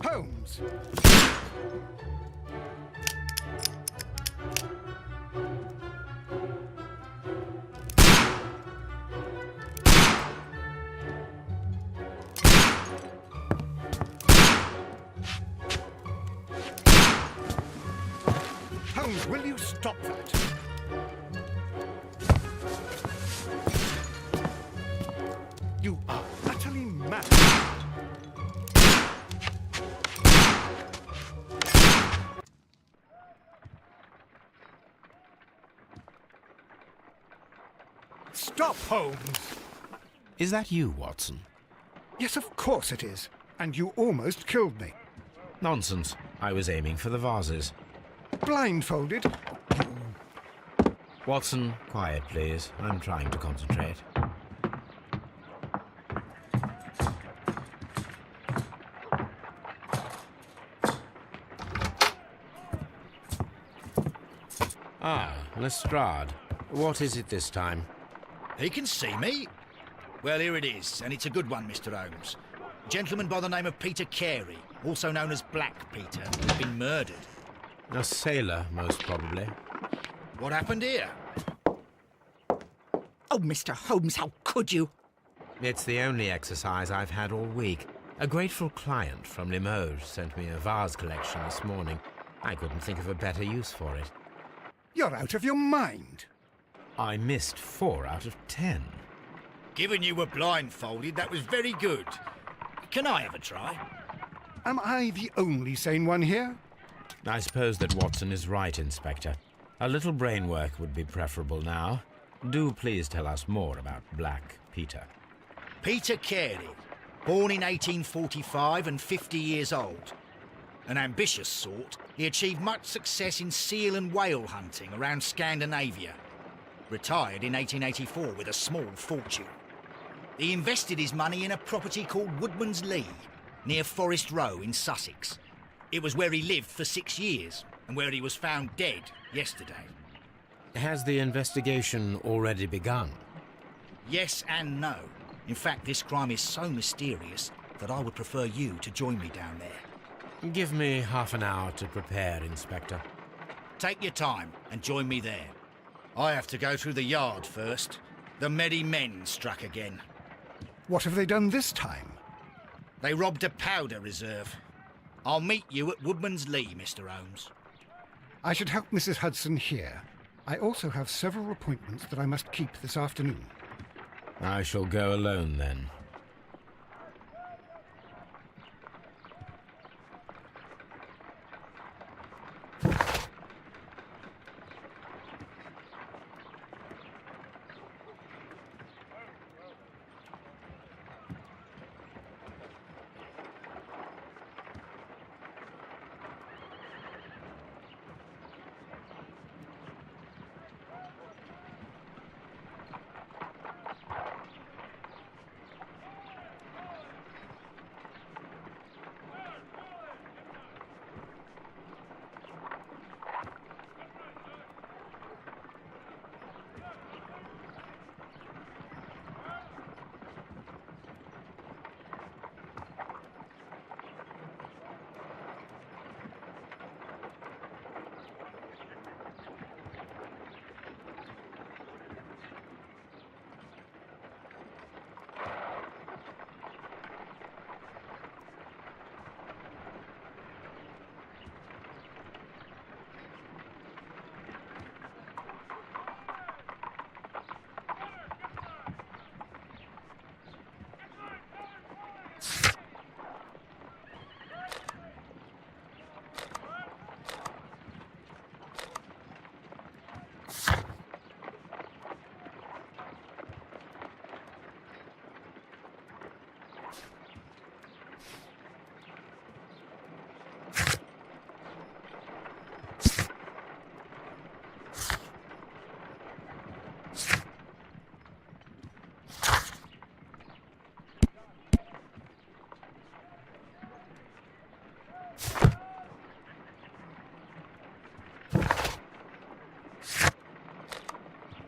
Holmes! Holmes, will you stop that? You are utterly mad. stop, Holmes! Is that you, Watson? Yes, of course it is. And you almost killed me. Nonsense. I was aiming for the vases. Blindfolded? Watson, quiet, please. I'm trying to concentrate. Ah, Lestrade. What is it this time? He can see me. Well, here it is, and it's a good one, Mr. Holmes. A gentleman by the name of Peter Carey, also known as Black Peter, has been murdered. A sailor, most probably. What happened here? Oh, Mr. Holmes, how could you? It's the only exercise I've had all week. A grateful client from Limoges sent me a vase collection this morning. I couldn't think of a better use for it. You're out of your mind. I missed 4 out of 10. Given you were blindfolded, that was very good. Can I have a try? Am I the only sane one here? I suppose that Watson is right, Inspector. A little brain work would be preferable now. Do please tell us more about Black Peter. Peter Carey, born in 1845 and 50 years old. An ambitious sort, he achieved much success in seal and whale hunting around Scandinavia. Retired in 1884 with a small fortune. He invested his money in a property called Woodman's Lee, near Forest Row in Sussex. It was where he lived for 6 years, and where he was found dead yesterday. Has the investigation already begun? Yes and no. In fact, this crime is so mysterious that I would prefer you to join me down there. Give me half an hour to prepare, Inspector. Take your time and join me there. I have to go through the yard first. The merry men struck again. What have they done this time? They robbed a powder reserve. I'll meet you at Woodman's Lee, Mr. Holmes. I should help Mrs. Hudson here. I also have several appointments that I must keep this afternoon. I shall go alone, then.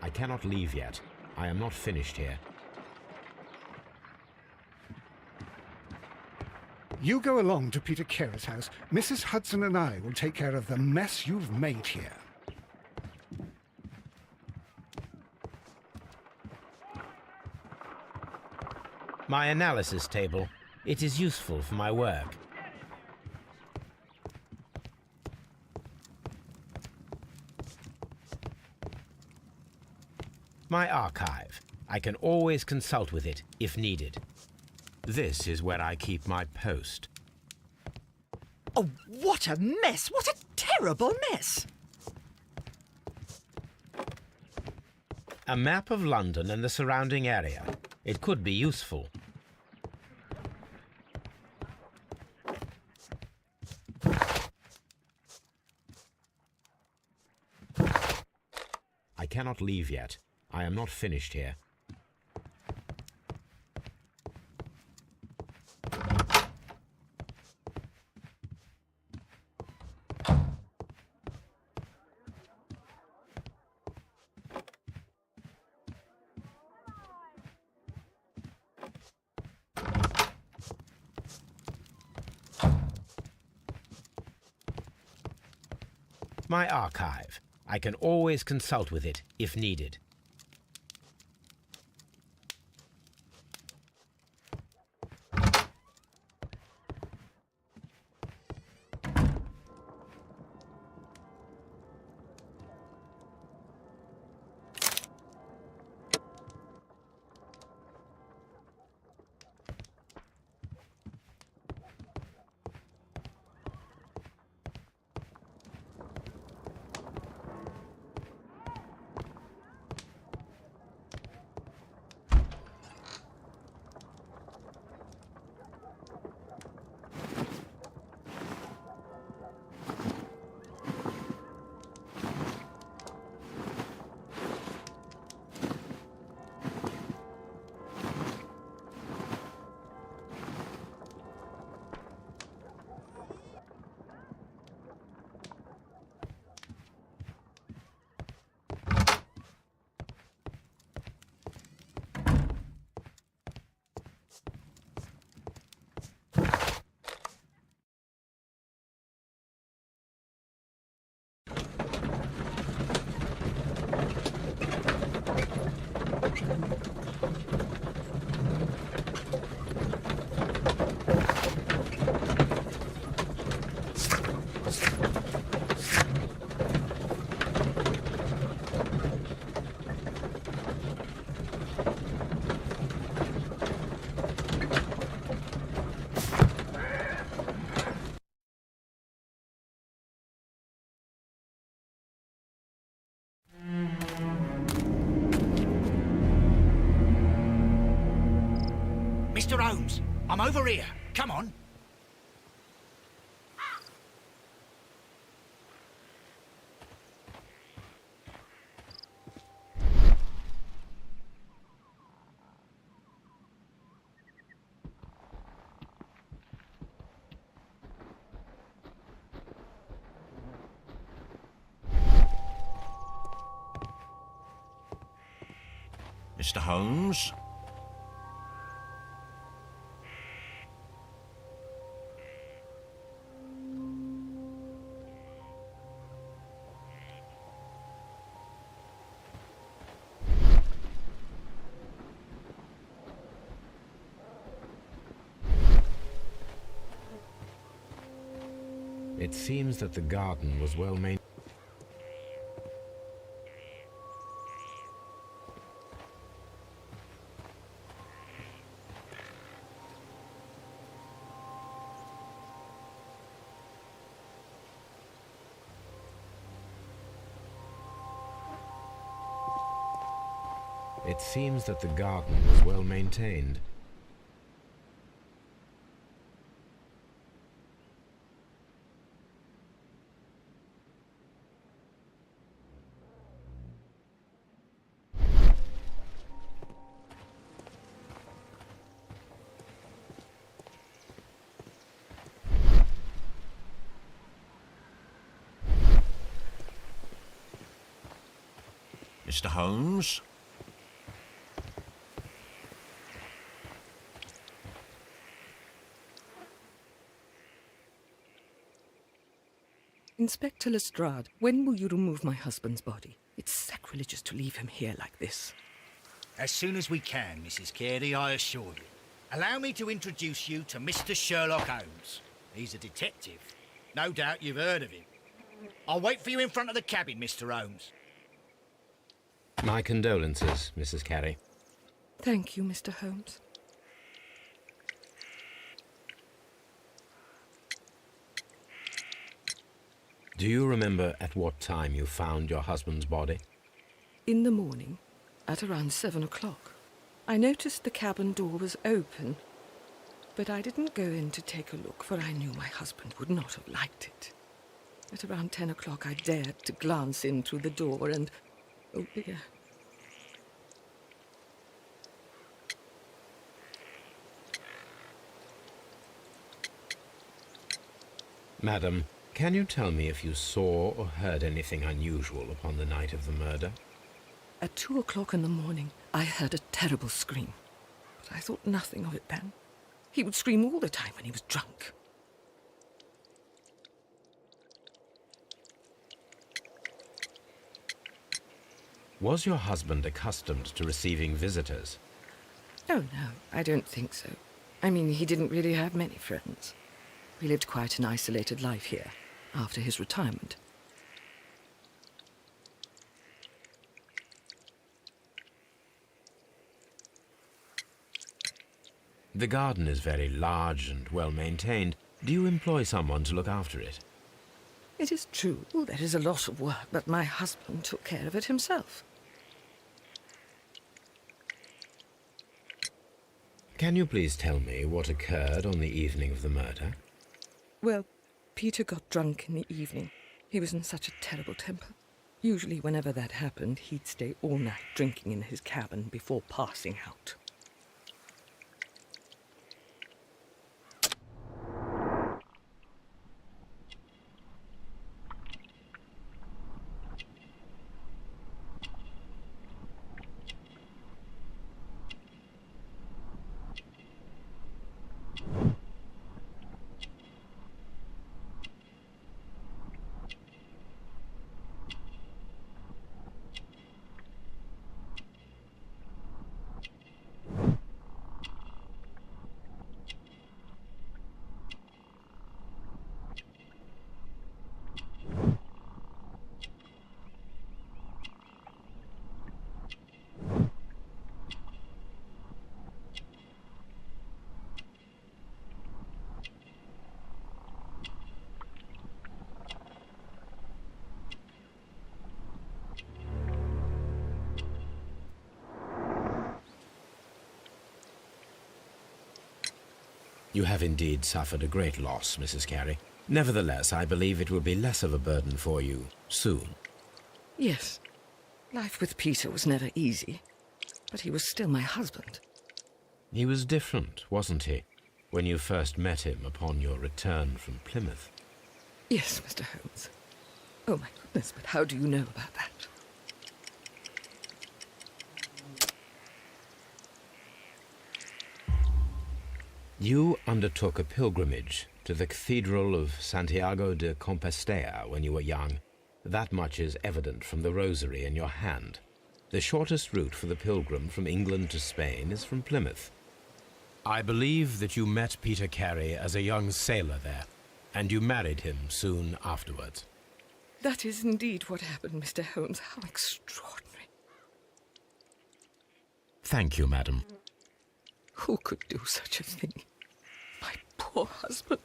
I cannot leave yet. I am not finished here. You go along to Peter Carey's house. Mrs. Hudson and I will take care of the mess you've made here. My analysis table. It is useful for my work. My archive. I can always consult with it if needed. This is where I keep my post. Oh, what a mess! What a terrible mess! A map of London and the surrounding area. It could be useful. I cannot leave yet. I am not finished here. My archive. I can always consult with it if needed. Mr. Holmes, I'm over here. Come on. Mr. Holmes? It seems that the garden was well maintained. It seems that the garden was well maintained. Mr. Holmes? Inspector Lestrade, when will you remove my husband's body? It's sacrilegious to leave him here like this. As soon as we can, Mrs. Carey, I assure you. Allow me to introduce you to Mr. Sherlock Holmes. He's a detective. No doubt you've heard of him. I'll wait for you in front of the cabin, Mr. Holmes. My condolences, Mrs. Carey. Thank you, Mr. Holmes. Do you remember at what time you found your husband's body? In the morning, at around 7 o'clock. I noticed the cabin door was open, but I didn't go in to take a look, for I knew my husband would not have liked it. At around 10 o'clock, I dared to glance in through the door and, oh dear. Madam, can you tell me if you saw or heard anything unusual upon the night of the murder? At 2 o'clock in the morning, I heard a terrible scream, but I thought nothing of it then. He would scream all the time when he was drunk. Was your husband accustomed to receiving visitors? Oh, no, I don't think so. I mean, he didn't really have many friends. We lived quite an isolated life here, after his retirement. The garden is very large and well maintained. Do you employ someone to look after it? It is true, there is a lot of work, but my husband took care of it himself. Can you please tell me what occurred on the evening of the murder? Well, Peter got drunk in the evening. He was in such a terrible temper. Usually whenever that happened, he'd stay all night drinking in his cabin before passing out. You have indeed suffered a great loss, Mrs. Carey. Nevertheless, I believe it will be less of a burden for you soon. Yes, life with Peter was never easy, but he was still my husband. He was different, wasn't he, when you first met him upon your return from Plymouth? Yes, Mr. Holmes. Oh, my goodness, but how do you know about that? You undertook a pilgrimage to the Cathedral of Santiago de Compostela when you were young. That much is evident from the rosary in your hand. The shortest route for the pilgrim from England to Spain is from Plymouth. I believe that you met Peter Carey as a young sailor there, and you married him soon afterwards. That is indeed what happened, Mr. Holmes. How extraordinary. Thank you, madam. Who could do such a thing? My poor husband.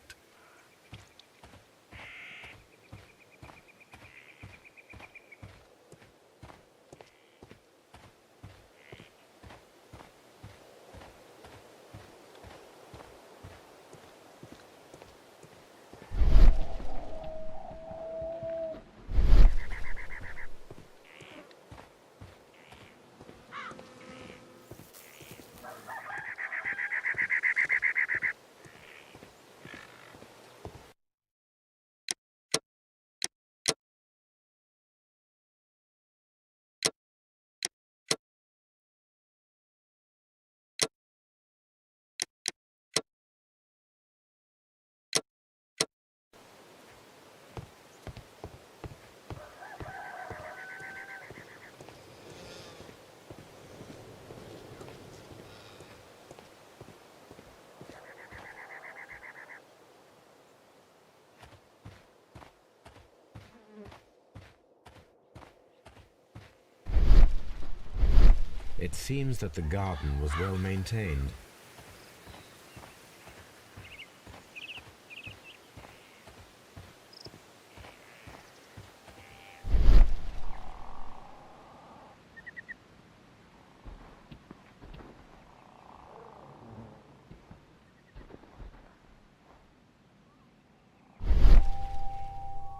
It seems that the garden was well maintained.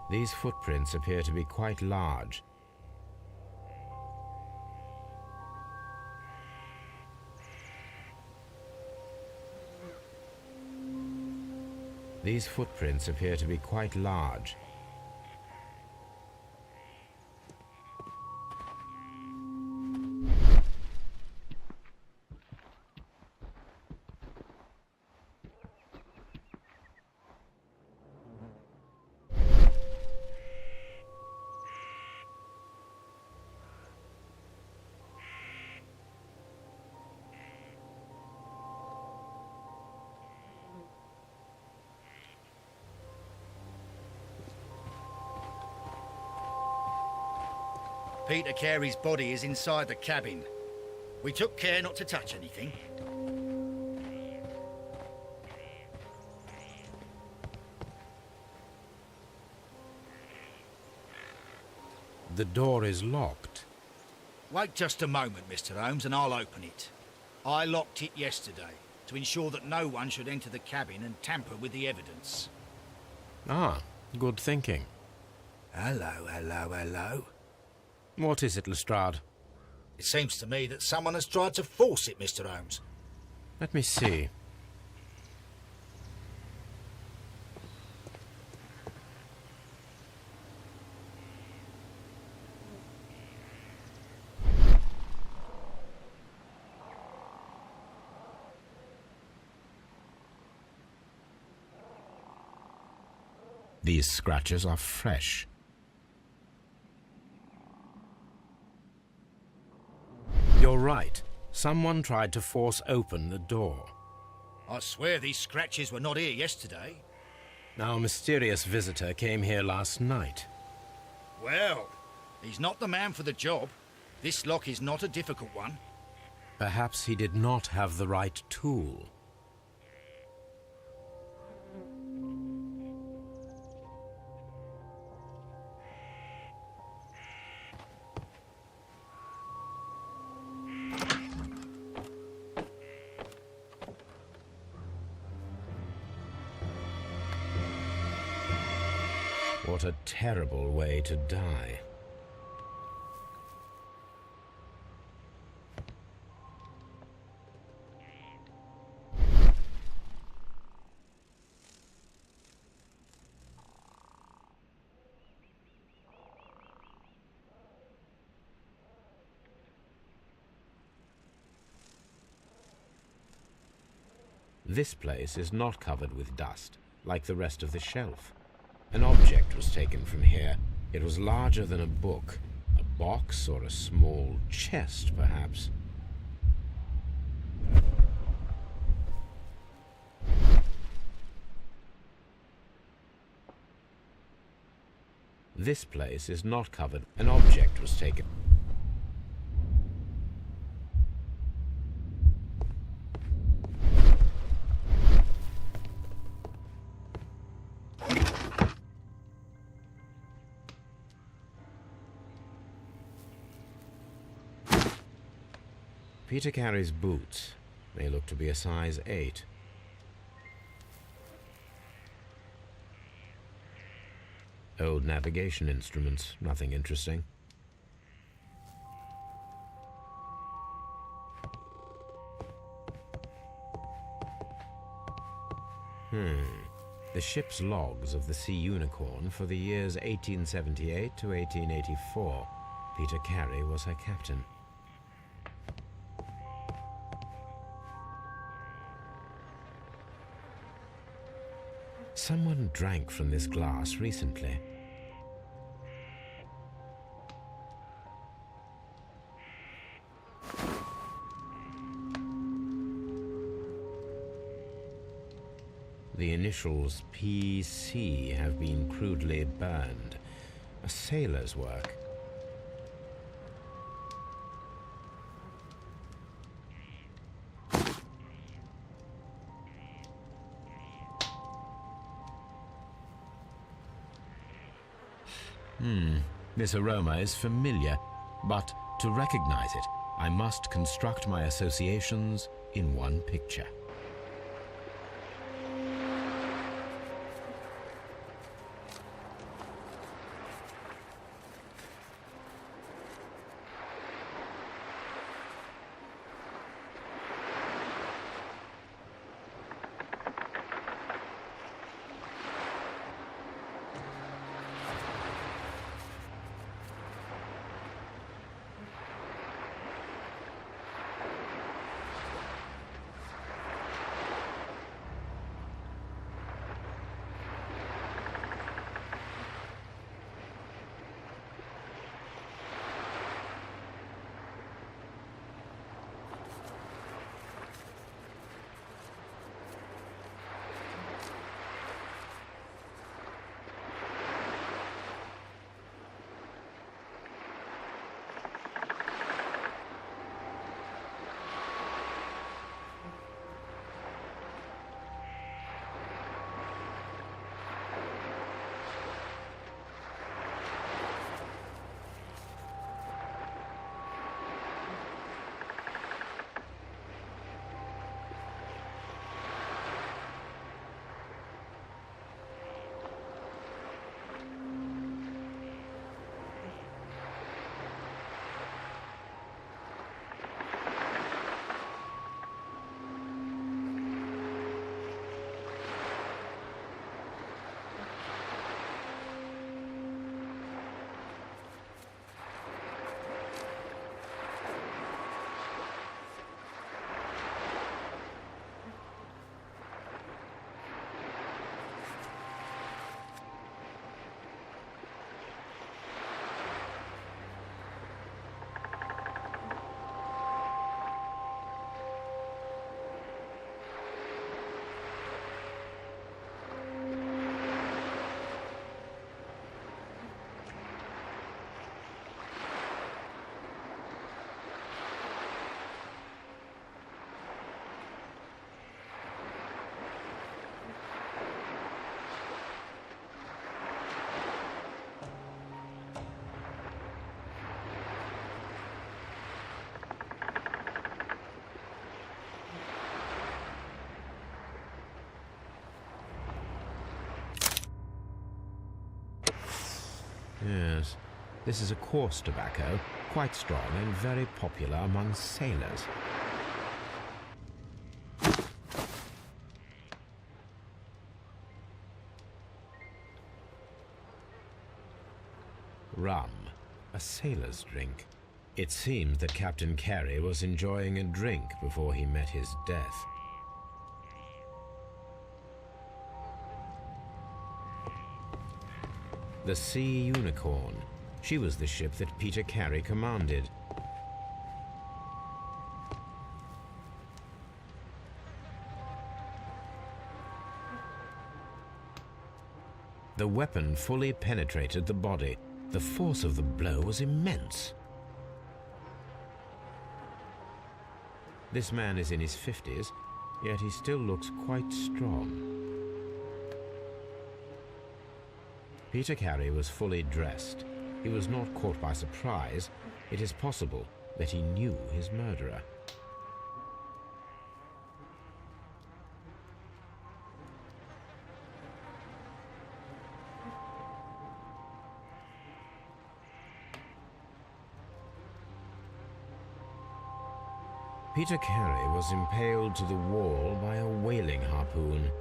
These footprints appear to be quite large. These footprints appear to be quite large. Peter Carey's body is inside the cabin. We took care not to touch anything. The door is locked. Wait just a moment, Mr. Holmes, and I'll open it. I locked it yesterday to ensure that no one should enter the cabin and tamper with the evidence. Ah, good thinking. Hello, hello, hello. What is it, Lestrade? It seems to me that someone has tried to force it, Mr. Holmes. Let me see. These scratches are fresh. You're right. Someone tried to force open the door. I swear these scratches were not here yesterday. Our mysterious visitor came here last night. Well, he's not the man for the job. This lock is not a difficult one. Perhaps he did not have the right tool. What a terrible way to die. This place is not covered with dust, like the rest of the shelf. An object was taken from here. It was larger than a book, a box or a small chest, perhaps. This place is not covered. An object was taken. Peter Carey's boots. They look to be a size 8. Old navigation instruments, nothing interesting. The ship's logs of the Sea Unicorn for the years 1878 to 1884. Peter Carey was her captain. Someone drank from this glass recently. The initials PC have been crudely burned. A sailor's work. This aroma is familiar, but to recognize it, I must construct my associations in one picture. Yes, this is a coarse tobacco, quite strong and very popular among sailors. Rum, a sailor's drink. It seemed that Captain Carey was enjoying a drink before he met his death. The Sea Unicorn. She was the ship that Peter Carey commanded. The weapon fully penetrated the body. The force of the blow was immense. This man is in his 50s, yet he still looks quite strong. Peter Carey was fully dressed. He was not caught by surprise. It is possible that he knew his murderer. Peter Carey was impaled to the wall by a whaling harpoon.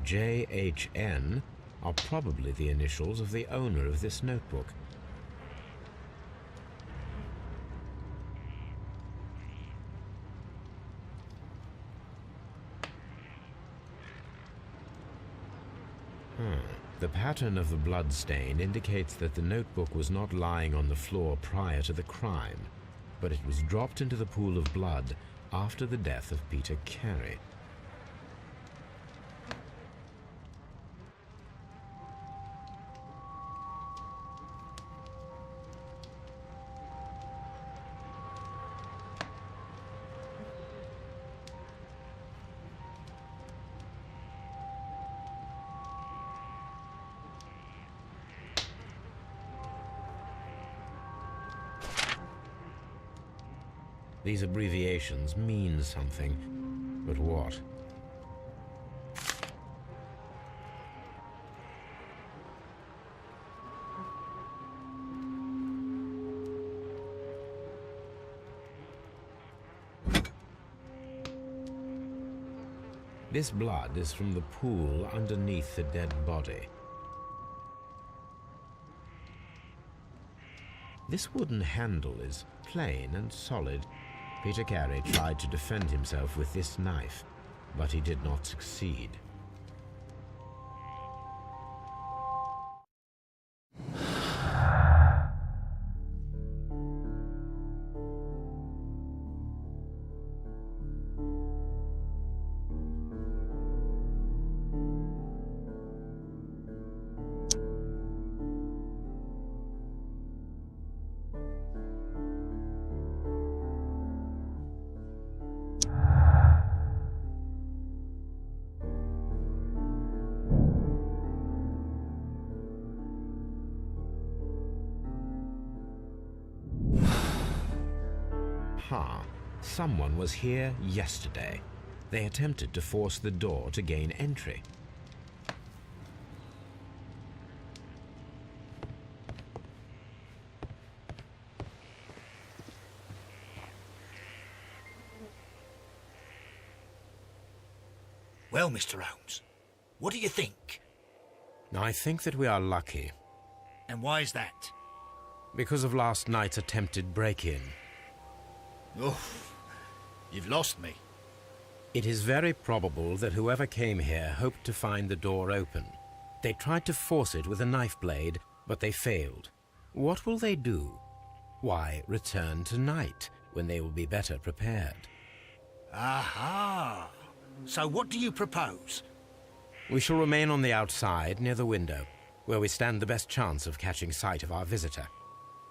JHN are probably the initials of the owner of this notebook. The pattern of the blood stain indicates that the notebook was not lying on the floor prior to the crime, but it was dropped into the pool of blood after the death of Peter Carey. These abbreviations mean something, but what? This blood is from the pool underneath the dead body. This wooden handle is plain and solid. Peter Carey tried to defend himself with this knife, but he did not succeed. Someone was here yesterday. They attempted to force the door to gain entry. Well, Mr. Holmes, what do you think? I think that we are lucky. And why is that? Because of last night's attempted break-in. Oof. You've lost me. It is very probable that whoever came here hoped to find the door open. They tried to force it with a knife blade, but they failed. What will they do? Why, return tonight, when they will be better prepared. Aha! So what do you propose? We shall remain on the outside, near the window, where we stand the best chance of catching sight of our visitor.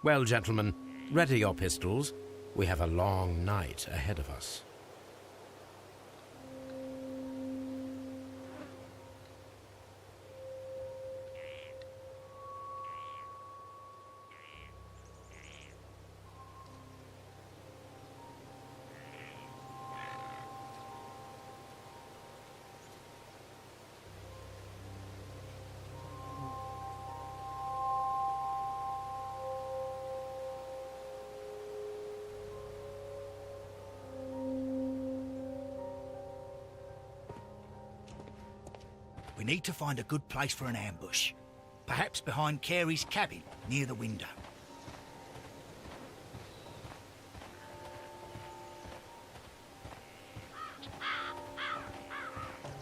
Well, gentlemen, ready your pistols. We have a long night ahead of us. We need to find a good place for an ambush. Perhaps behind Carey's cabin, near the window.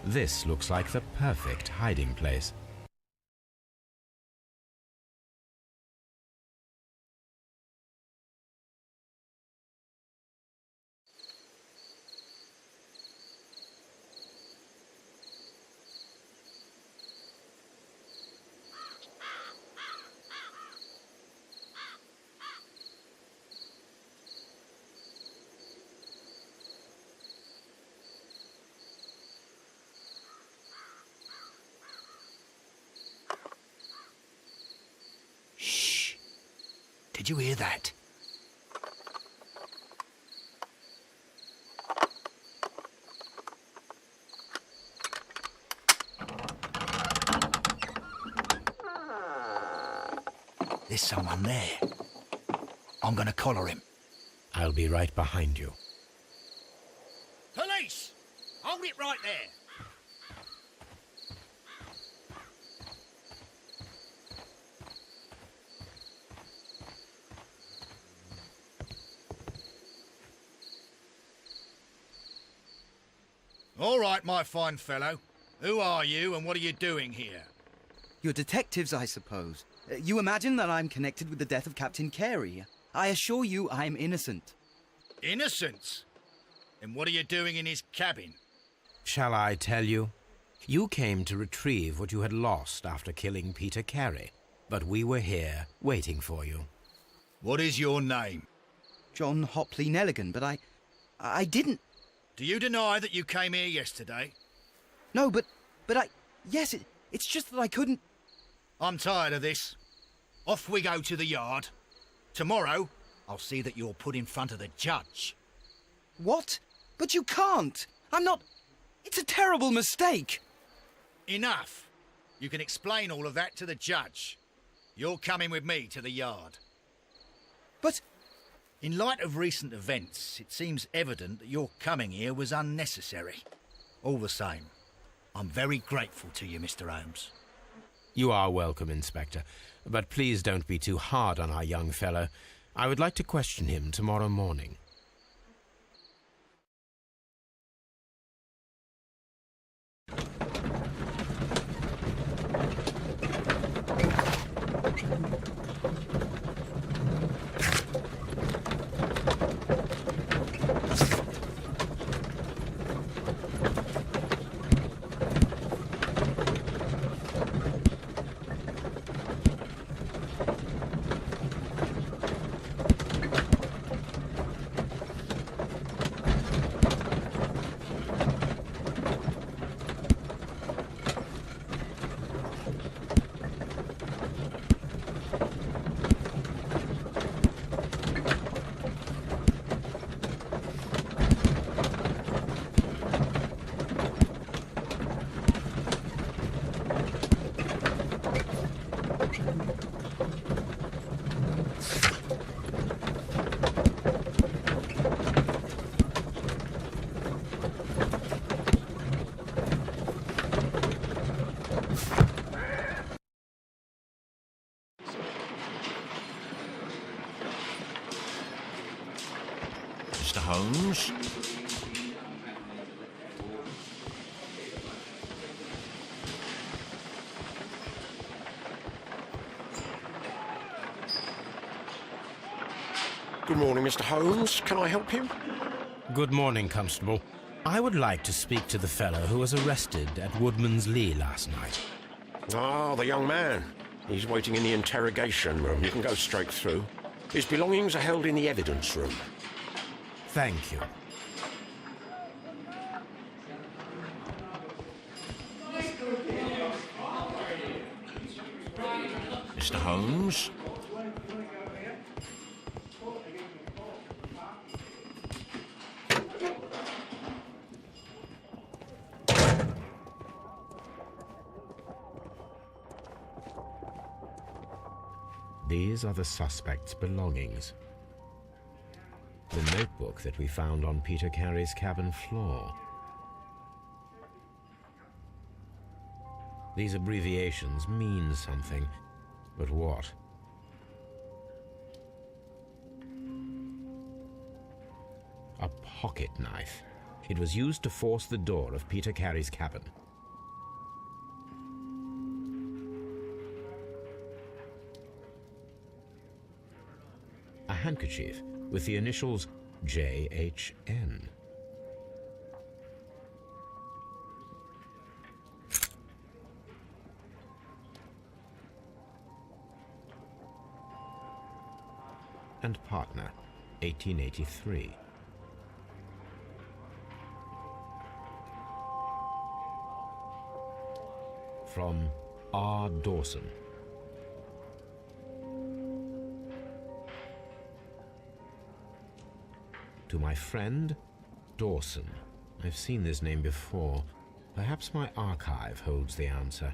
This looks like the perfect hiding place. Did you hear that? There's someone there. I'm gonna collar him. I'll be right behind you. Police! Hold it right there. All right, my fine fellow. Who are you and what are you doing here? You're detectives, I suppose. You imagine that I'm connected with the death of Captain Carey. I assure you I'm innocent. Innocent? Then what are you doing in his cabin? Shall I tell you? You came to retrieve what you had lost after killing Peter Carey, but we were here waiting for you. What is your name? John Hopley Nelligan, but I didn't... Do you deny that you came here yesterday? No, but yes, it's just that I couldn't... I'm tired of this. Off we go to the yard. Tomorrow, I'll see that you're put in front of the judge. What? But you can't! I'm not... It's a terrible mistake! Enough. You can explain all of that to the judge. You're coming with me to the yard. But... In light of recent events, it seems evident that your coming here was unnecessary. All the same, I'm very grateful to you, Mr. Holmes. You are welcome, Inspector, but please don't be too hard on our young fellow. I would like to question him tomorrow morning. Mr. Holmes? Good morning, Mr. Holmes. Can I help you? Good morning, Constable. I would like to speak to the fellow who was arrested at Woodman's Lee last night. Ah, the young man. He's waiting in the interrogation room. You can go straight through. His belongings are held in the evidence room. Thank you. Mr. Holmes? These are the suspect's belongings. The notebook that we found on Peter Carey's cabin floor. These abbreviations mean something, but what? A pocket knife. It was used to force the door of Peter Carey's cabin. A handkerchief with the initials JHN. And partner, 1883. From R. Dawson. To my friend, Dawson. I've seen this name before. Perhaps my archive holds the answer.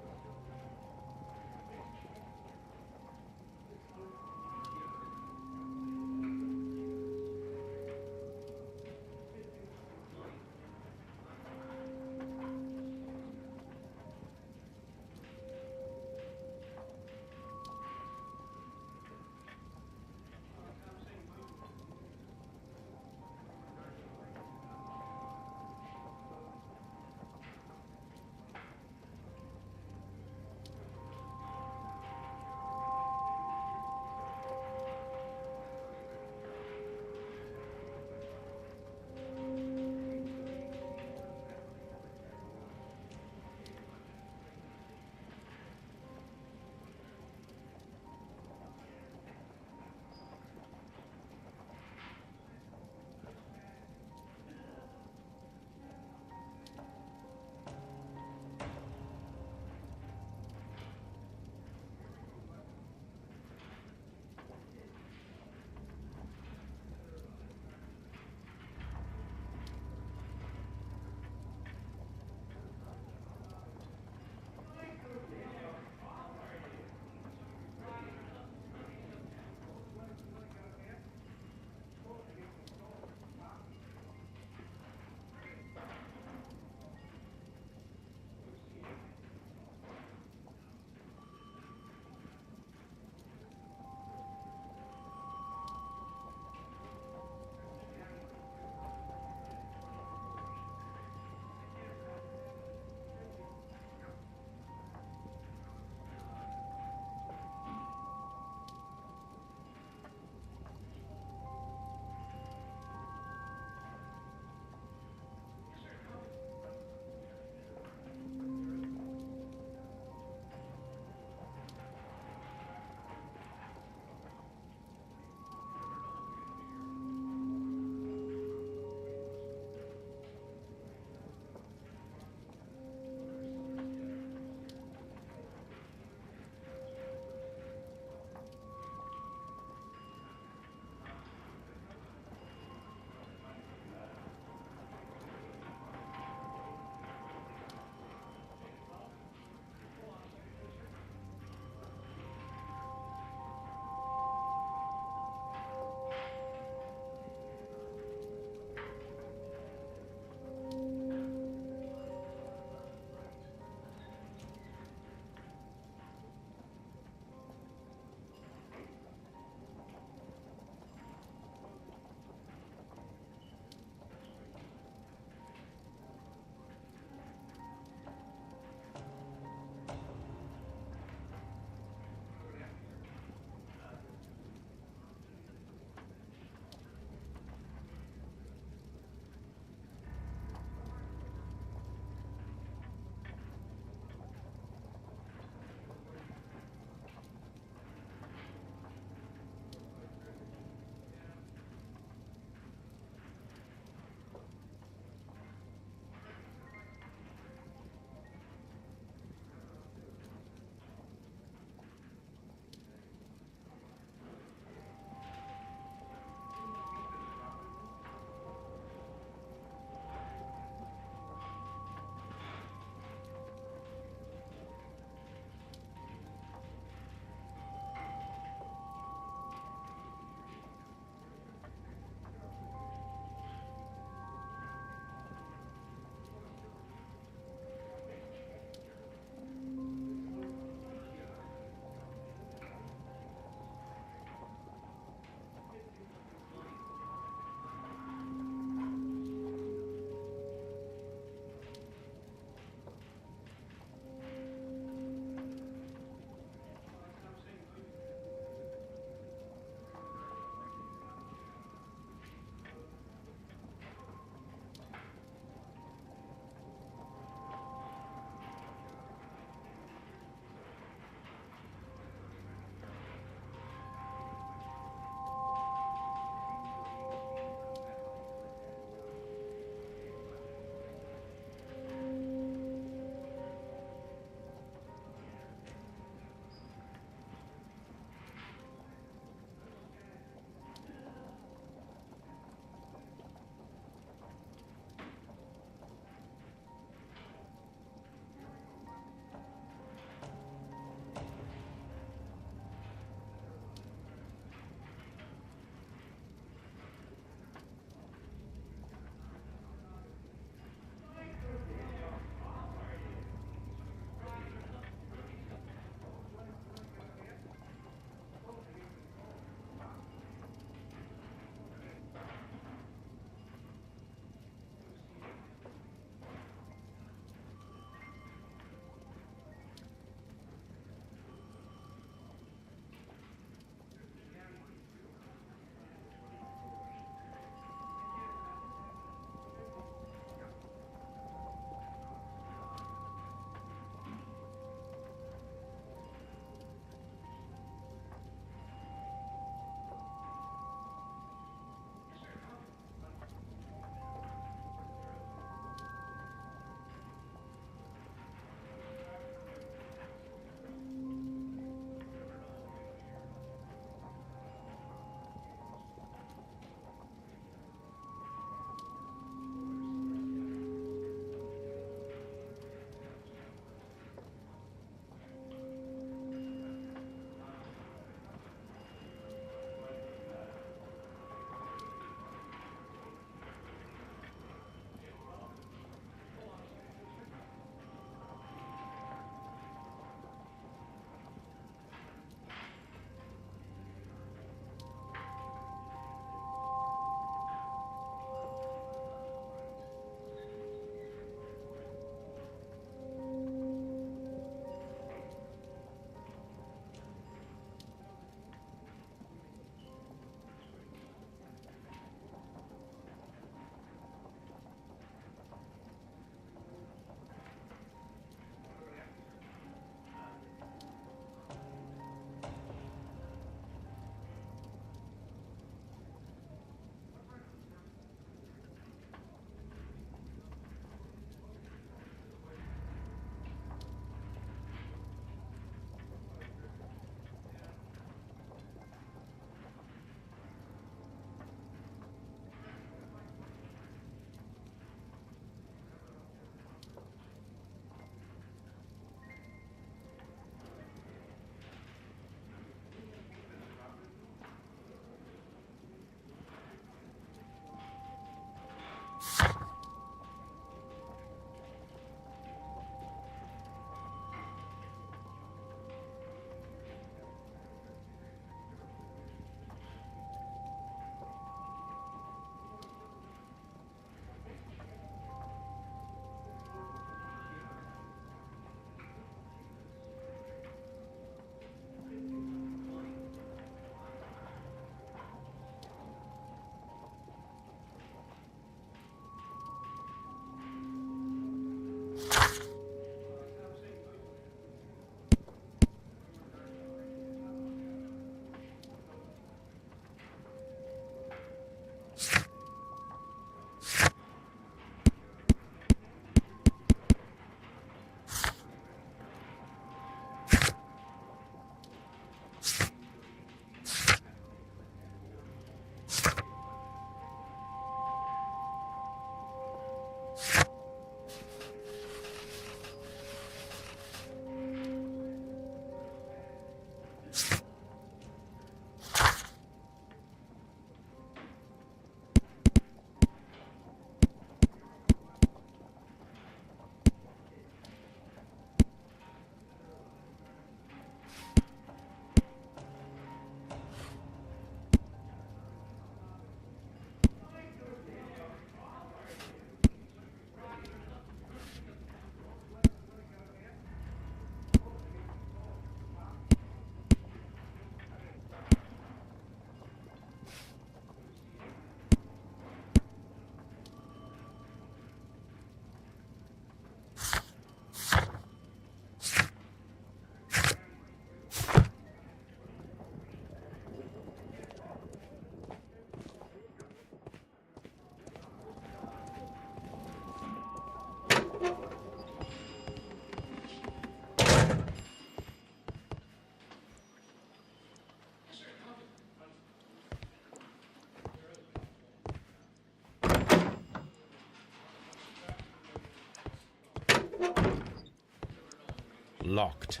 locked.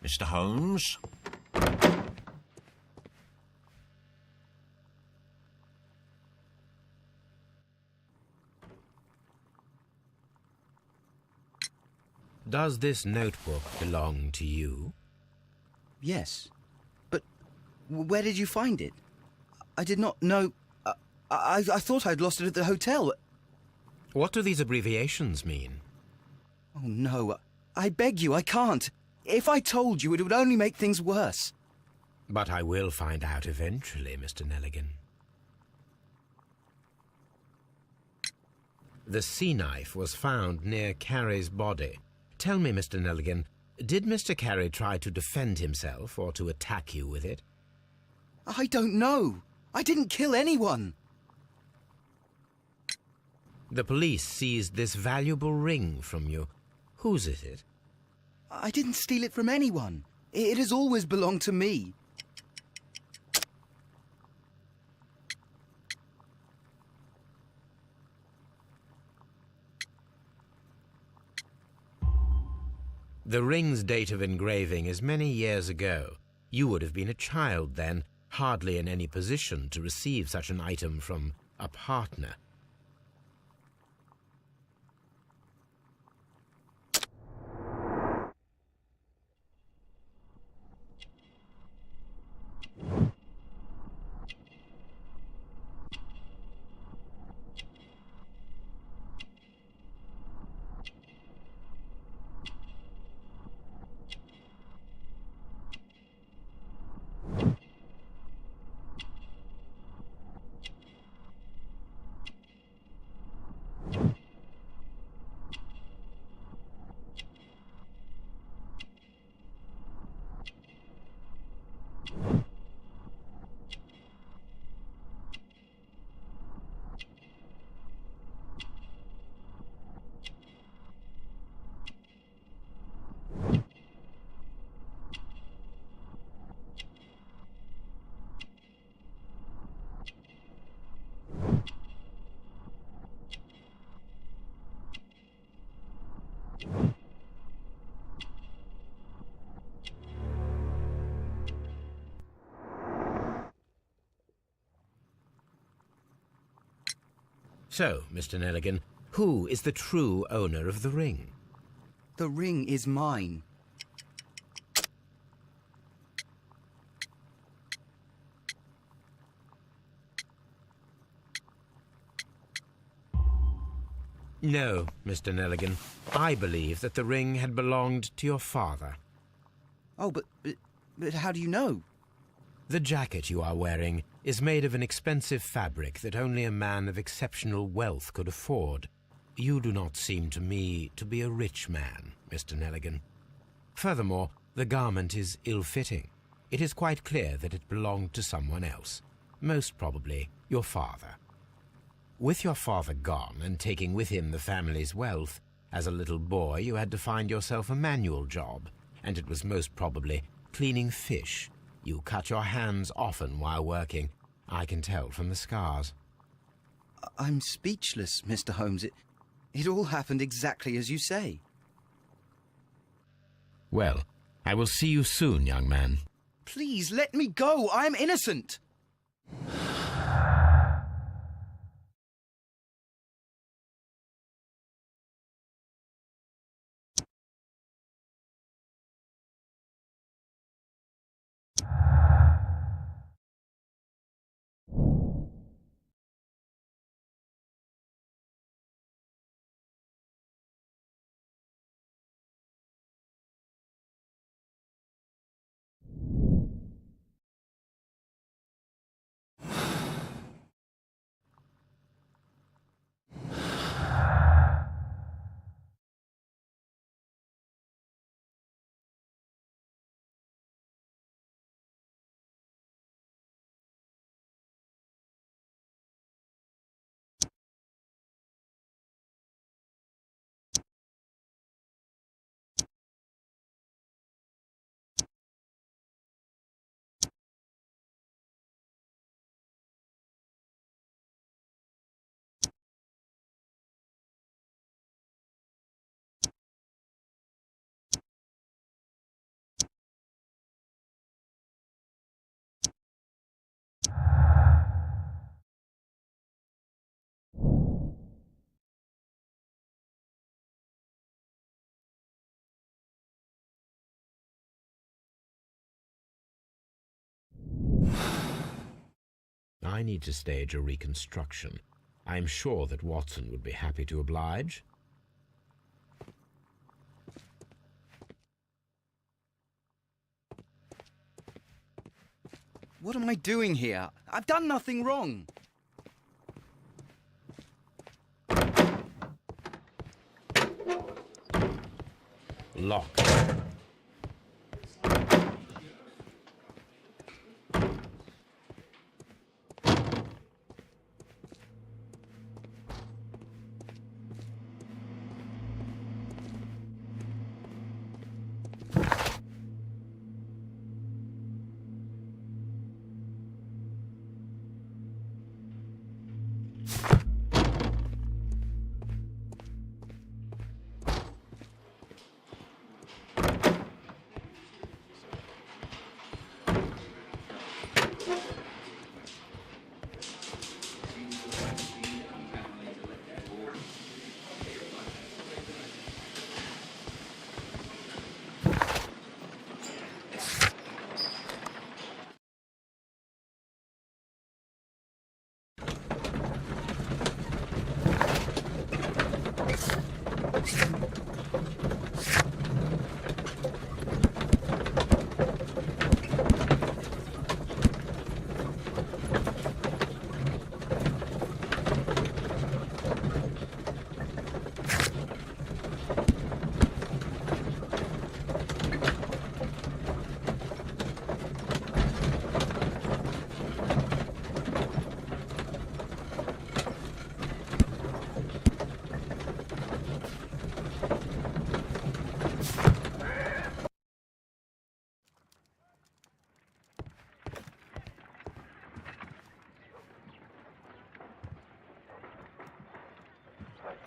Mr. Holmes? Does this notebook belong to you? Yes. But where did you find it? I did not know... I thought I'd lost it at the hotel. What do these abbreviations mean? Oh, no. I beg you, I can't. If I told you, it would only make things worse. But I will find out eventually, Mr. Nelligan. The sea knife was found near Carey's body. Tell me, Mr. Nelligan, did Mr. Carey try to defend himself or to attack you with it? I don't know. I didn't kill anyone. The police seized this valuable ring from you. Whose is it? I didn't steal it from anyone. It has always belonged to me. The ring's date of engraving is many years ago. You would have been a child then, hardly in any position to receive such an item from a partner. So, Mr. Nelligan, who is the true owner of the ring? The ring is mine. No, Mr. Nelligan. I believe that the ring had belonged to your father. Oh, but how do you know? The jacket you are wearing is made of an expensive fabric that only a man of exceptional wealth could afford. You do not seem to me to be a rich man, Mr. Nelligan. Furthermore, the garment is ill-fitting. It is quite clear that it belonged to someone else, most probably your father. With your father gone and taking with him the family's wealth, as a little boy you had to find yourself a manual job, and it was most probably cleaning fish. You cut your hands often while working. I can tell from the scars. I'm speechless, Mr. Holmes. It all happened exactly as you say. Well, I will see you soon, young man. Please, let me go. I'm innocent. I need to stage a reconstruction. I'm sure that Watson would be happy to oblige. What am I doing here? I've done nothing wrong. Locked.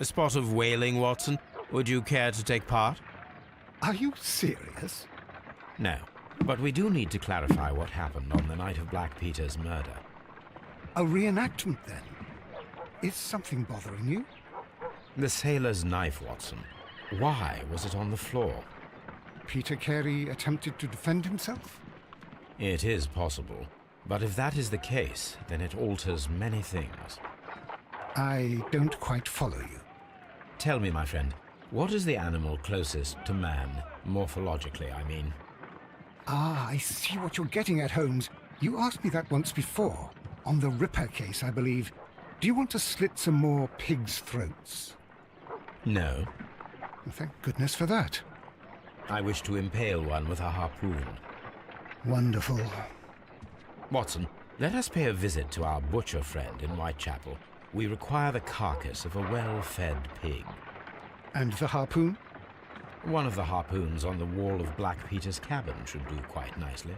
A spot of whaling, Watson? Would you care to take part? Are you serious? No, but we do need to clarify what happened on the night of Black Peter's murder. A reenactment, then? Is something bothering you? The sailor's knife, Watson. Why was it on the floor? Peter Carey attempted to defend himself? It is possible, but if that is the case, then it alters many things. I don't quite follow you. Tell me, my friend, what is the animal closest to man, morphologically, I mean? Ah, I see what you're getting at, Holmes. You asked me that once before. On the Ripper case, I believe. Do you want to slit some more pigs' throats? No. Well, thank goodness for that. I wish to impale one with a harpoon. Wonderful. Watson, let us pay a visit to our butcher friend in Whitechapel. We require the carcass of a well-fed pig. And the harpoon? One of the harpoons on the wall of Black Peter's cabin should do quite nicely.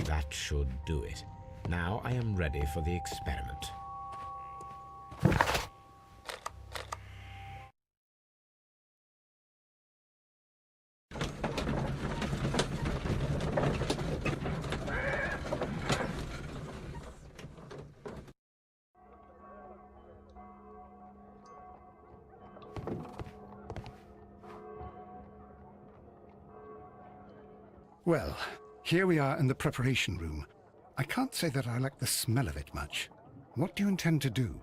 That should do it. Now I am ready for the experiment. Well, here we are in the preparation room. I can't say that I like the smell of it much. What do you intend to do?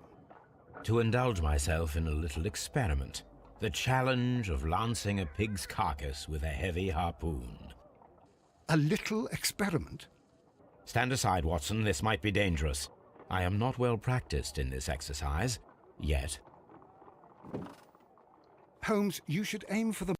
To indulge myself in a little experiment. The challenge of lancing a pig's carcass with a heavy harpoon. A little experiment? Stand aside, Watson. This might be dangerous. I am not well practiced in this exercise, yet. Holmes, you should aim for the...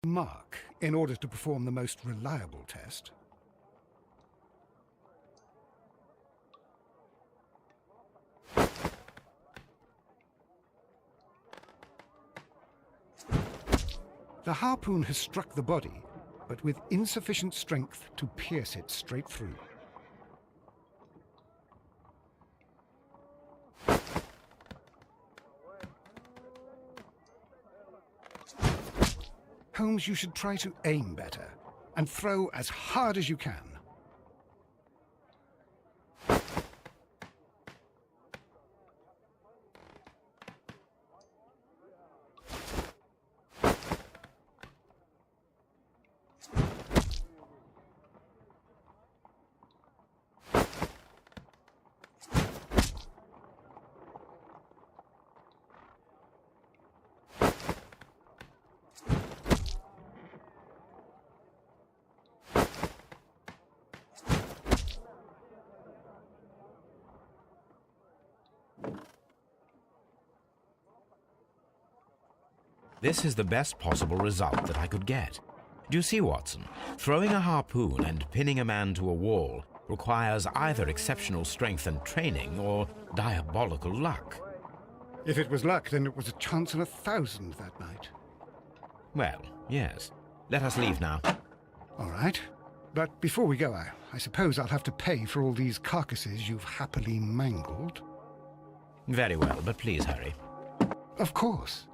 mark in order to perform the most reliable test. The harpoon has struck the body, but with insufficient strength to pierce it straight through. Holmes, you should try to aim better and throw as hard as you can. This is the best possible result that I could get. Do you see, Watson? Throwing a harpoon and pinning a man to a wall requires either exceptional strength and training or diabolical luck. If it was luck, then it was a chance in 1,000 that night. Well, yes. Let us leave now. All right. But before we go, I suppose I'll have to pay for all these carcasses you've happily mangled. Very well, but please hurry. Of course.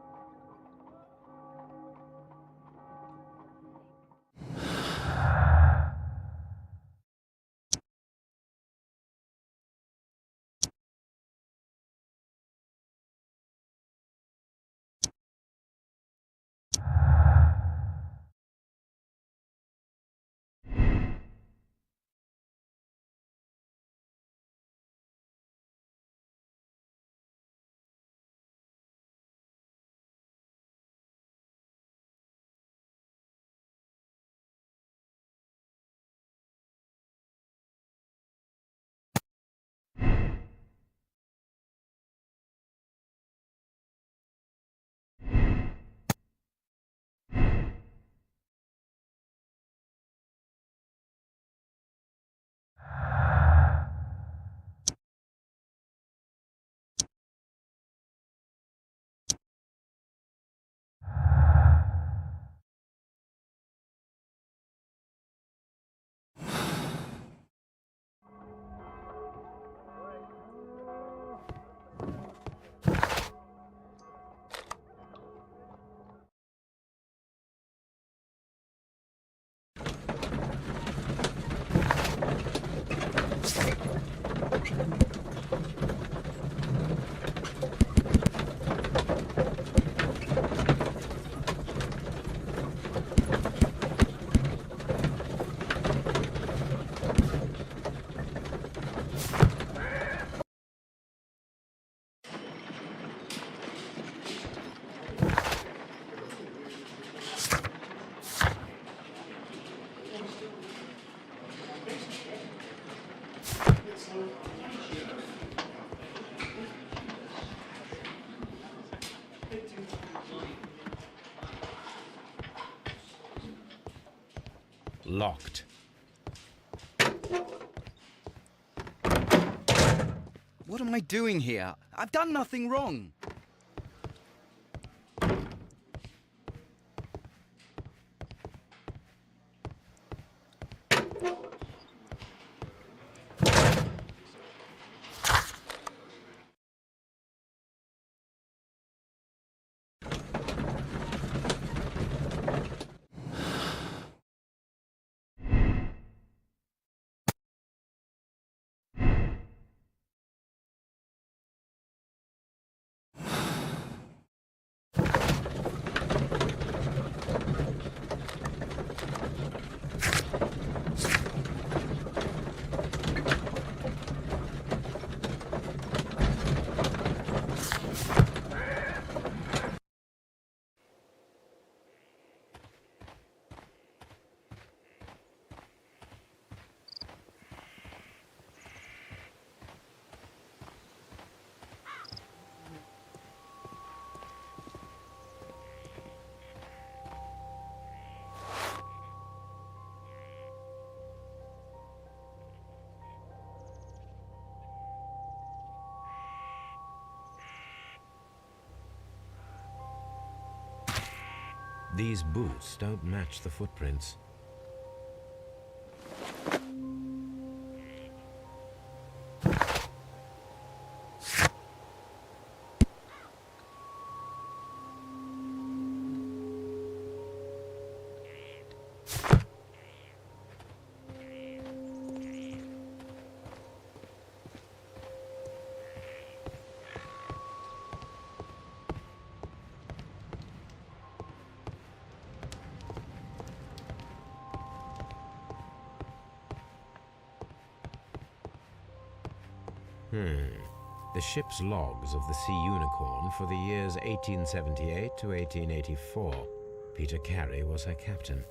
Locked. What am I doing here? I've done nothing wrong. These boots don't match the footprints. The ship's logs of the Sea Unicorn for the years 1878 to 1884. Peter Carey was her captain.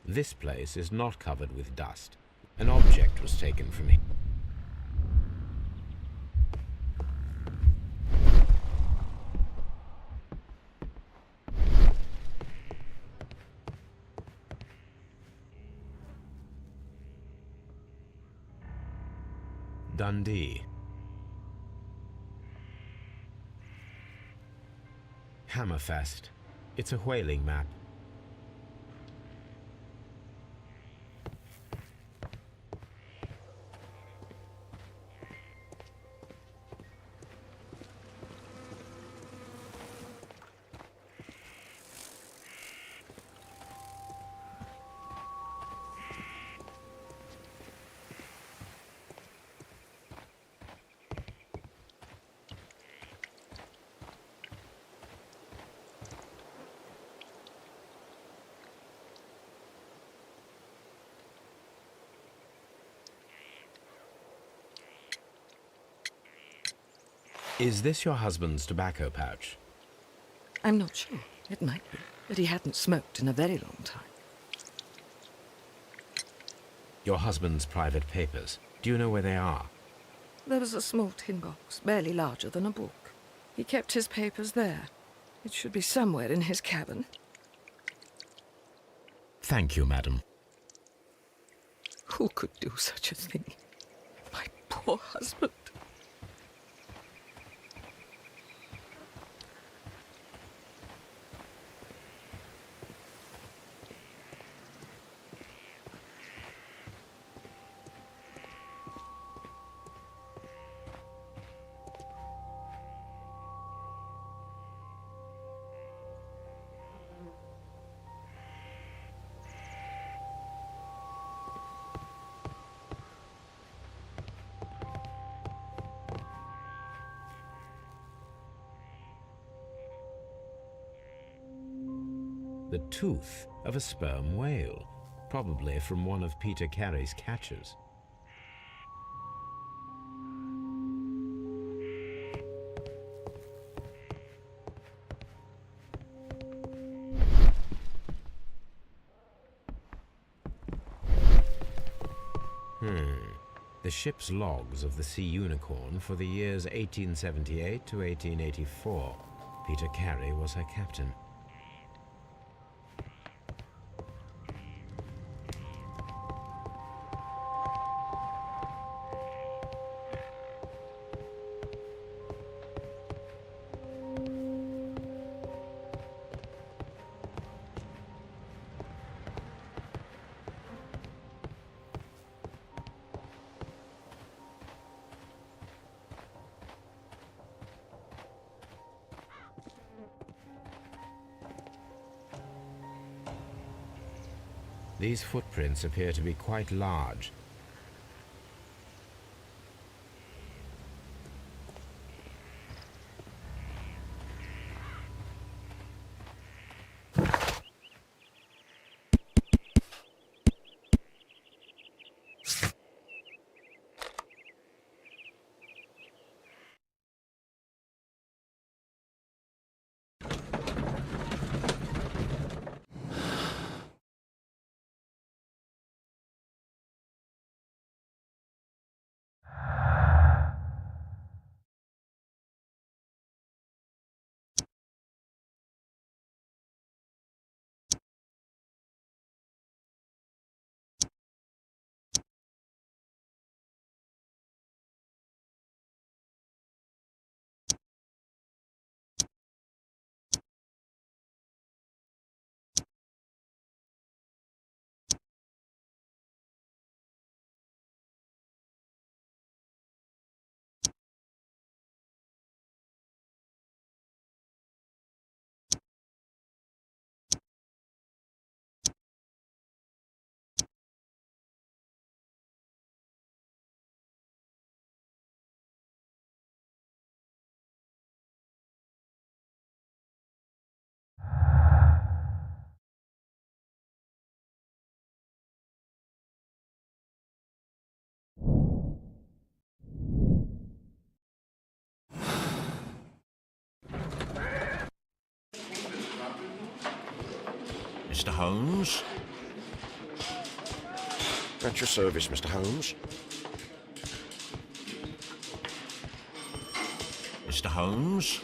This place is not covered with dust. An object was taken from here. Dundee. Hammerfest. It's a whaling map. Is this your husband's tobacco pouch? I'm not sure. It might be, but he hadn't smoked in a very long time. Your husband's private papers. Do you know where they are? There was a small tin box, barely larger than a book. He kept his papers there. It should be somewhere in his cabin. Thank you, madam. Who could do such a thing? My poor husband. The tooth of a sperm whale, probably from one of Peter Carey's catches. The ship's logs of the Sea Unicorn for the years 1878 to 1884. Peter Carey was her captain. These footprints appear to be quite large. Mr. Holmes? At your service, Mr. Holmes. Mr. Holmes?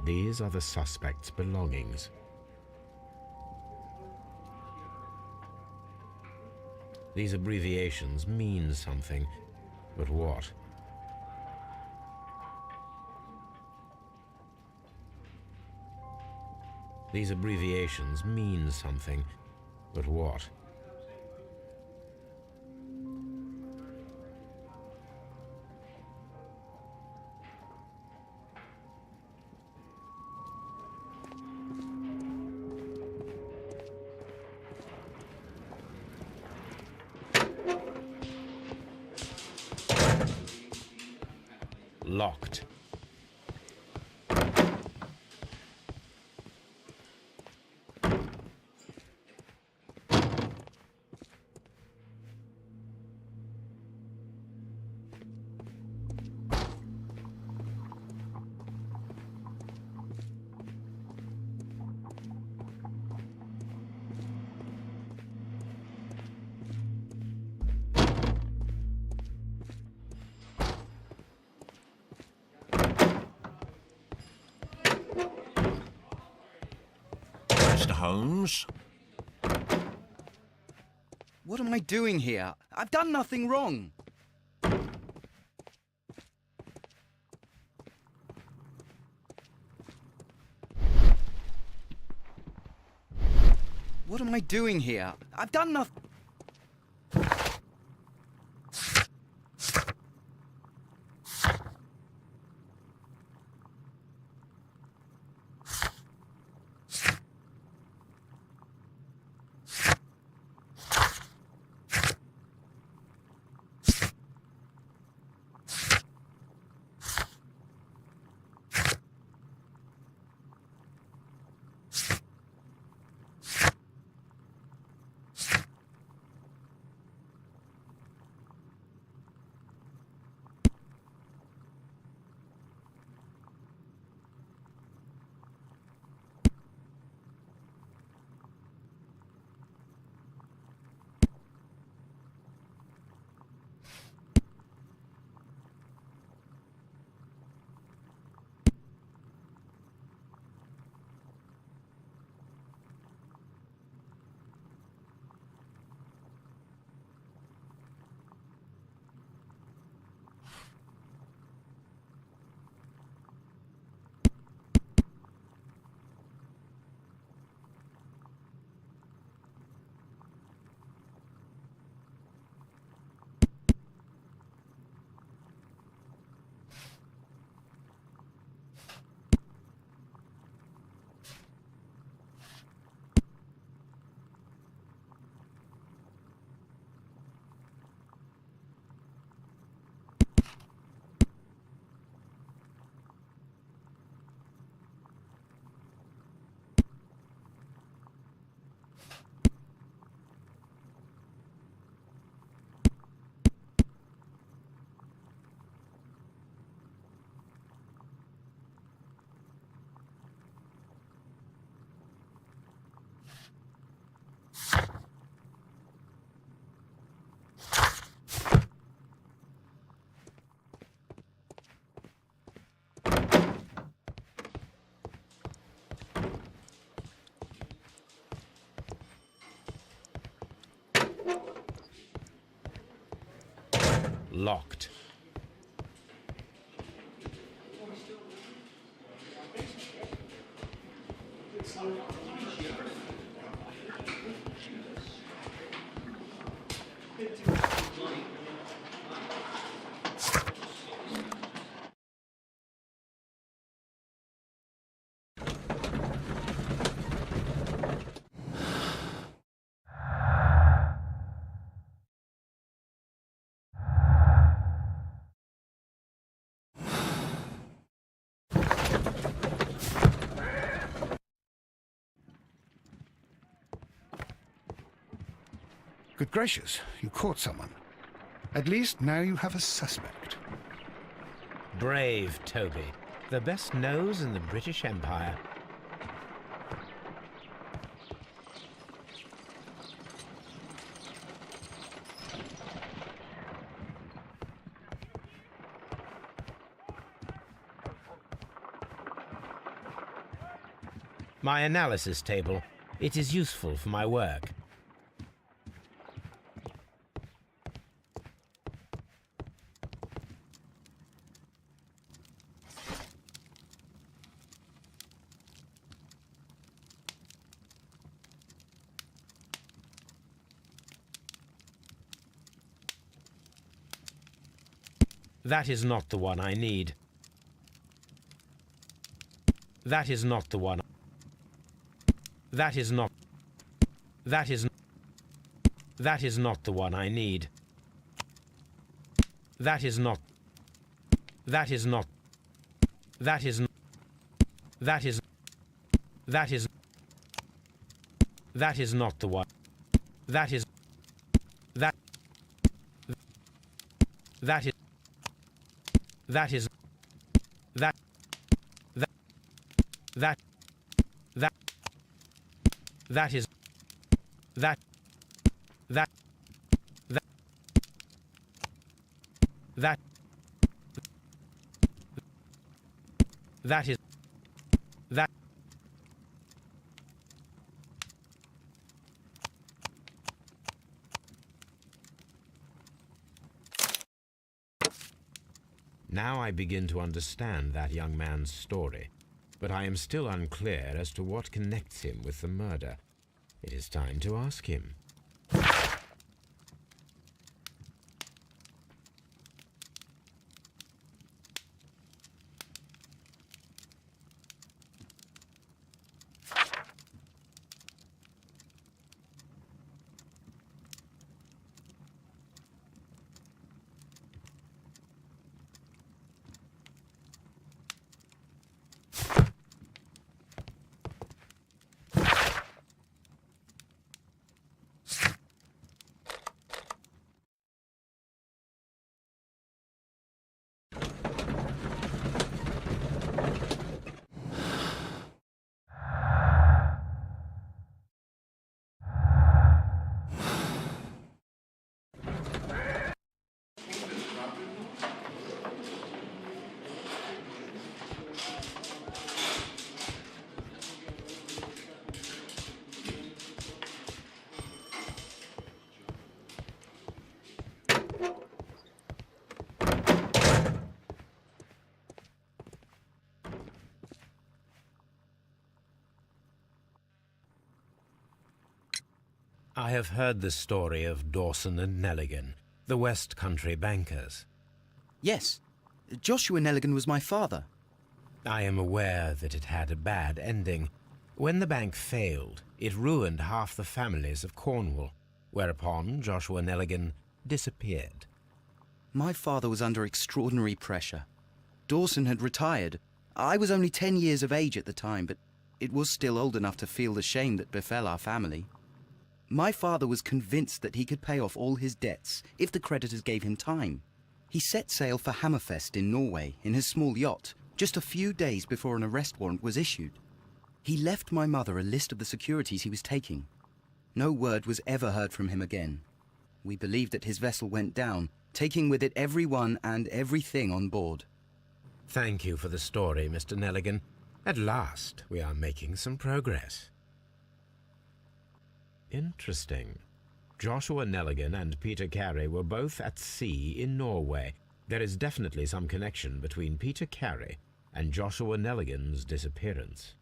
These are the suspect's belongings. These abbreviations mean something, but what? These abbreviations mean something, but what? Locked. Mr. Holmes? What am I doing here? I've done nothing wrong. What am I doing here? I've done nothing. locked. Good gracious, you caught someone. At least now you have a suspect. Brave Toby, the best nose in the British Empire. My analysis table. It is useful for my work. That is not the one I need. That is not the one. That is not. That is. That is not the one I need. That is not. That is not. That is. That is. That is. That is not the one. That is. That. That is. That is. That. That. That. That. That is. That. That. That. That. That is. That. Now I begin to understand that young man's story, but I am still unclear as to what connects him with the murder. It is time to ask him. I have heard the story of Dawson and Nelligan, the West Country bankers. Yes. Joshua Nelligan was my father. I am aware that it had a bad ending. When the bank failed, it ruined half the families of Cornwall, whereupon Joshua Nelligan disappeared. My father was under extraordinary pressure. Dawson had retired. I was only 10 years of age at the time, but it was still old enough to feel the shame that befell our family. My father was convinced that he could pay off all his debts if the creditors gave him time. He set sail for Hammerfest in Norway in his small yacht just a few days before an arrest warrant was issued. He left my mother a list of the securities he was taking. No word was ever heard from him again. We believe that his vessel went down, taking with it everyone and everything on board. Thank you for the story, Mr. Nelligan. At last, we are making some progress. Interesting. Joshua Nelligan and Peter Carey were both at sea in Norway. There is definitely some connection between Peter Carey and Joshua Nelligan's disappearance.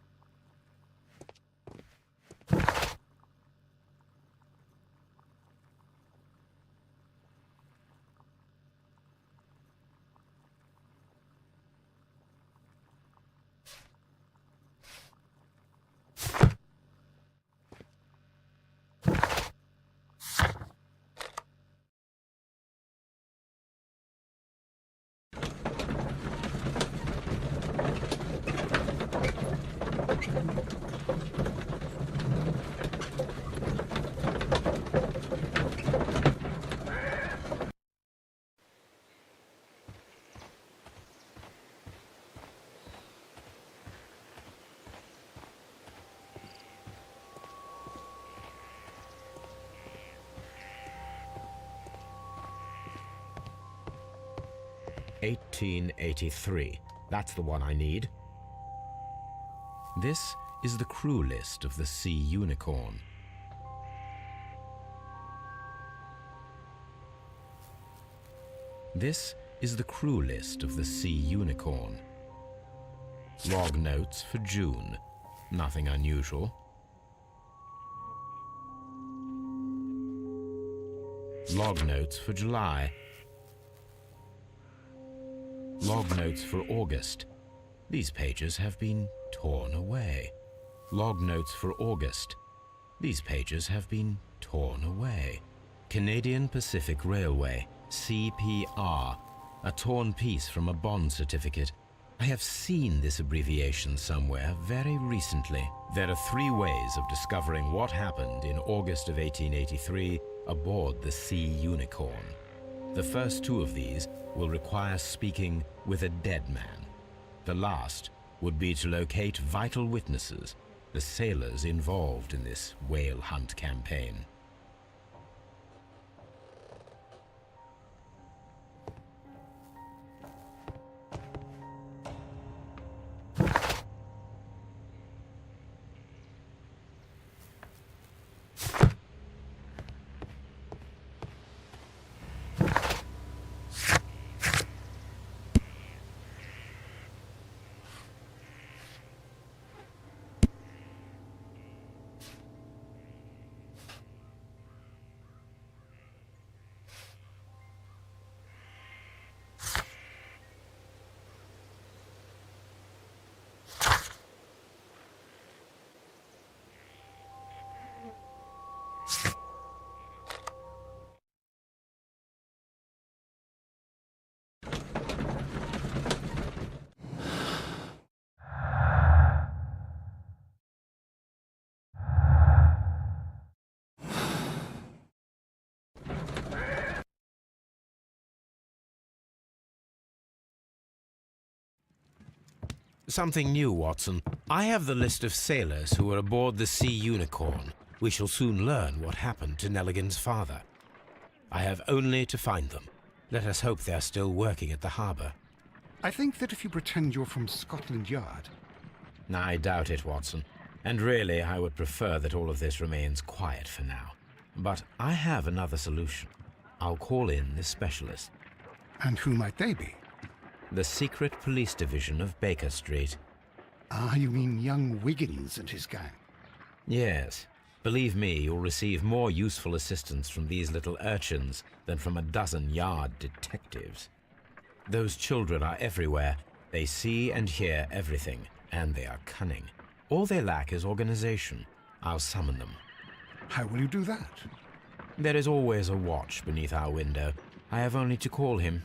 (1883). That's the one I need. This is the crew list of the Sea Unicorn. This is the crew list of the Sea Unicorn. Log notes for June. Nothing unusual. Log notes for July. Log notes for August. These pages have been torn away. Log notes for August. These pages have been torn away. Canadian Pacific Railway, CPR, a torn piece from a bond certificate. I have seen this abbreviation somewhere very recently. There are 3 ways of discovering what happened in August of 1883 aboard the Sea Unicorn. The first 2 of these will require speaking with a dead man. The last would be to locate vital witnesses, the sailors involved in this whale hunt campaign. Something new, Watson. I have the list of sailors who were aboard the Sea Unicorn. We shall soon learn what happened to Nelligan's father. I have only to find them. Let us hope they are still working at the harbour. I think that if you pretend you're from Scotland Yard... I doubt it, Watson. And really, I would prefer that all of this remains quiet for now. But I have another solution. I'll call in the specialist. And who might they be? The secret police division of Baker Street. Ah, you mean young Wiggins and his gang? Yes. Believe me, you'll receive more useful assistance from these little urchins than from a dozen yard detectives. Those children are everywhere. They see and hear everything, and they are cunning. All they lack is organization. I'll summon them. How will you do that? There is always a watch beneath our window. I have only to call him.